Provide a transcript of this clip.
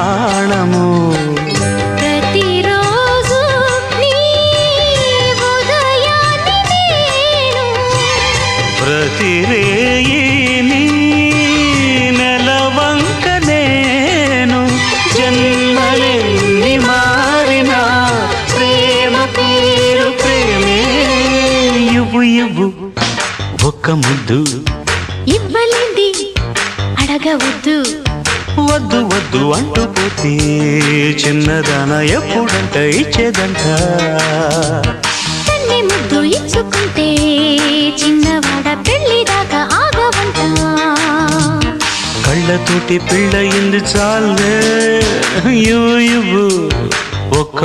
ప్రాణము ప్రతిరోజు నీ ఉదయాన్ని నేను ప్రతిరేయి నీ నెలవంక నేను జన్మలెన్ని మారినా ప్రేమ పేరు ప్రేమే ఇవ్వు ఇవ్వు ఒక్క ముద్దు ఇవ్వలేంది అడగవద్దు వద్దు వద్దు అంటూ పోతే చిన్నదాన ఎప్పుడంట ఇచ్చేదంట తన్ని ముద్దు ఇచ్చుకుంటే చిన్నవాడ పెళ్లి దాకా ఆగవంట కళ్ళతోటి పెళ్ళయింది చాలే ఇవ్వు ఒక్క